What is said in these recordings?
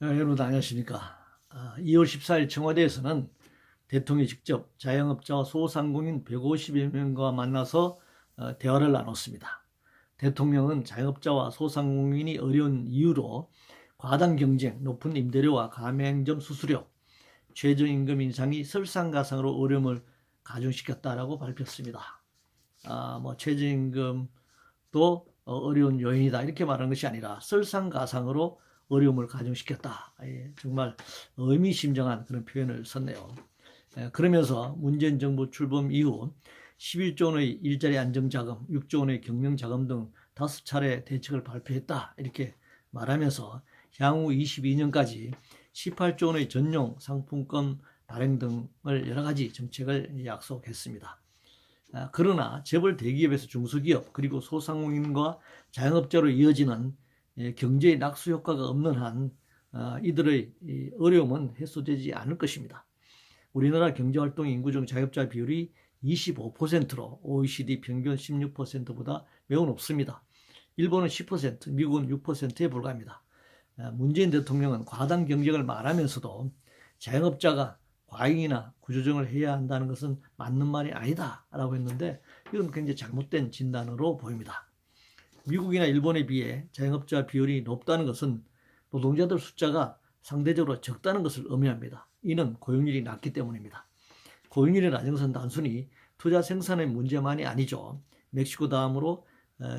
여러분 안녕하십니까. 2월 14일 청와대에서는 대통령이 직접 자영업자와 소상공인 150여 명과 만나서 대화를 나눴습니다. 대통령은 자영업자와 소상공인이 어려운 이유로 과당 경쟁, 높은 임대료와 가맹점 수수료, 최저임금 인상이 설상가상으로 어려움을 가중시켰다라고 발표했습니다. 최저임금도 어려운 요인이다 이렇게 말하는 것이 아니라 설상가상으로 어려움을 가중시켰다. 정말 의미심장한 그런 표현을 썼네요. 그러면서 문재인 정부 출범 이후 11조 원의 일자리 안정자금, 6조 원의 경영자금 등 5차례 대책을 발표했다 이렇게 말하면서 향후 22년까지 18조 원의 전용 상품권 발행 등을 여러 가지 정책을 약속했습니다. 그러나 재벌 대기업에서 중소기업 그리고 소상공인과 자영업자로 이어지는 경제의 낙수 효과가 없는 한 이들의 어려움은 해소되지 않을 것입니다. 우리나라 경제활동 인구 중 자영업자 비율이 25%로 OECD 평균 16%보다 매우 높습니다. 일본은 10%, 미국은 6%에 불과합니다. 문재인 대통령은 과당 경쟁을 말하면서도 자영업자가 과잉이나 구조조정을 해야 한다는 것은 맞는 말이 아니다라고 했는데 이건 굉장히 잘못된 진단으로 보입니다. 미국이나 일본에 비해 자영업자 비율이 높다는 것은 노동자들 숫자가 상대적으로 적다는 것을 의미합니다. 이는 고용률이 낮기 때문입니다. 고용률이 낮은 것은 단순히 투자 생산의 문제만이 아니죠. 멕시코 다음으로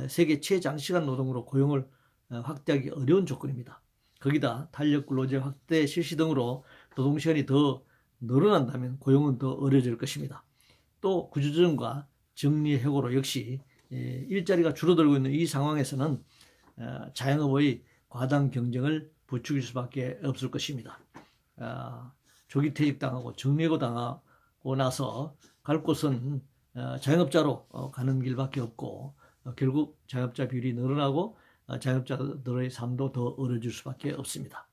세계 최장시간 노동으로 고용을 확대하기 어려운 조건입니다. 거기다 탄력 근로제 확대 실시 등으로 노동시간이 더 늘어난다면 고용은 더 어려워질 것입니다. 또 구조조정과 정리해고로 역시 일자리가 줄어들고 있는 이 상황에서는 자영업의 과당 경쟁을 부추길 수밖에 없을 것입니다. 조기 퇴직당하고 정리해고 당하고 나서 갈 곳은 자영업자로 가는 길밖에 없고 결국 자영업자 비율이 늘어나고 자영업자들의 삶도 더 어려워질 수밖에 없습니다.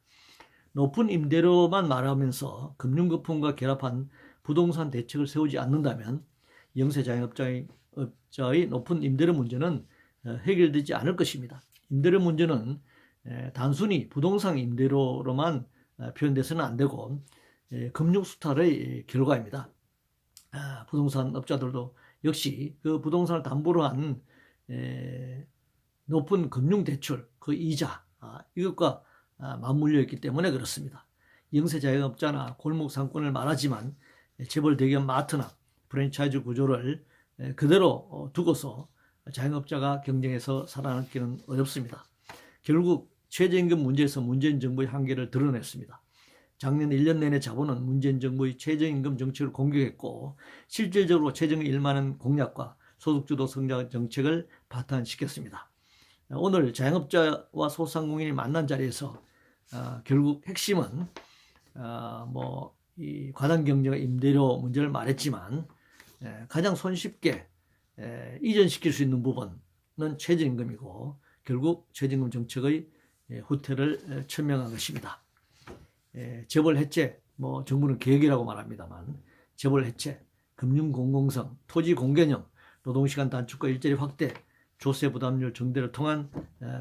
높은 임대료만 말하면서 금융거품과 결합한 부동산 대책을 세우지 않는다면 영세 자영업자의 높은 임대료 문제는 해결되지 않을 것입니다. 임대료 문제는 단순히 부동산 임대료로만 표현돼서는 안 되고 금융수탈의 결과입니다. 부동산 업자들도 역시 그 부동산을 담보로 한 높은 금융대출, 그 이자 이것과 맞물려 있기 때문에 그렇습니다. 영세 자영업자나 골목 상권을 말하지만 재벌 대기업 마트나 프랜차이즈 구조를 그대로 두고서 자영업자가 경쟁에서 살아남기는 어렵습니다. 결국 최저임금 문제에서 문재인 정부의 한계를 드러냈습니다. 작년 1년 내내 자본은 문재인 정부의 최저임금 정책을 공격했고 실질적으로 최저임금 1만 원 공약과 소득주도 성장 정책을 파탄시켰습니다. 오늘 자영업자와 소상공인이 만난 자리에서 결국 핵심은 이 과당 경쟁과 임대료 문제를 말했지만 가장 손쉽게 이전시킬 수 있는 부분은 최저임금이고 결국 최저임금 정책의 후퇴를 천명한 것입니다. 재벌 해체, 정부는 계획이라고 말합니다만 재벌 해체, 금융 공공성, 토지 공개념, 노동시간 단축과 일자리 확대, 조세 부담률 정대를 통한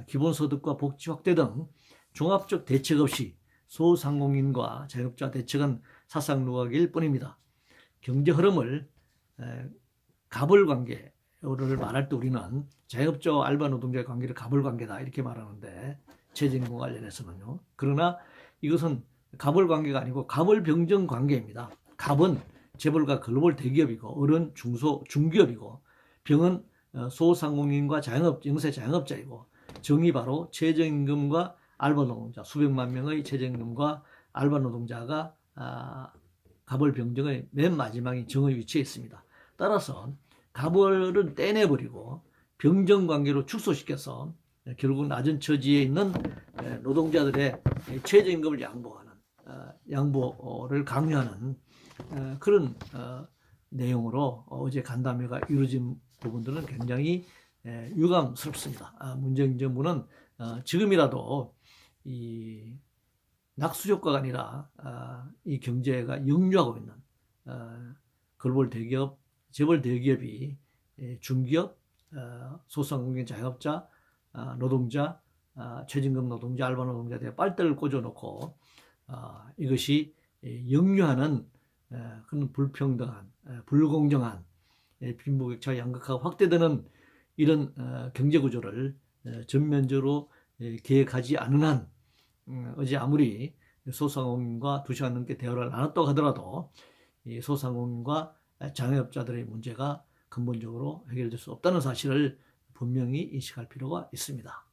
기본소득과 복지 확대 등 종합적 대책 없이 소상공인과 자영업자 대책은 사상누각일 뿐입니다. 경제 흐름을 갑을관계를 말할 때 우리는 자영업자와 알바 노동자의 관계를 갑을관계다 이렇게 말하는데 최저임금 관련해서는요. 그러나 이것은 갑을관계가 아니고 갑을병정 관계입니다. 갑은 재벌과 글로벌 대기업이고 을은 중기업이고 병은 소상공인과 영세 자영업자이고 정이 바로 최저임금과 알바 노동자 수백만 명의 최저임금과 알바 노동자가 갑을병정의 맨 마지막인 정의 위치에 있습니다. 따라서 갑을은 떼내버리고 병정관계로 축소시켜서 결국 낮은 처지에 있는 노동자들의 최저임금을 양보를 강요하는 그런 내용으로 어제 간담회가 이루어진 부분들은 굉장히 유감스럽습니다. 문재인 정부는 지금이라도 이 낙수 효과가 아니라 이 경제가 역류하고 있는 글로벌 대기업, 재벌 대기업이 중기업, 소상공인 자영업자, 노동자, 최저임금 노동자, 알바 노동자들의 빨대를 꽂아놓고 이것이 역류하는 그런 불평등한, 불공정한 빈부격차가 양극화가 확대되는 이런 경제구조를 전면적으로 계획하지 않은 한 어제 아무리 소상공인과 2시간 넘게 대화를 나눴다고 하더라도 이 소상공인과 자영업자들의 문제가 근본적으로 해결될 수 없다는 사실을 분명히 인식할 필요가 있습니다.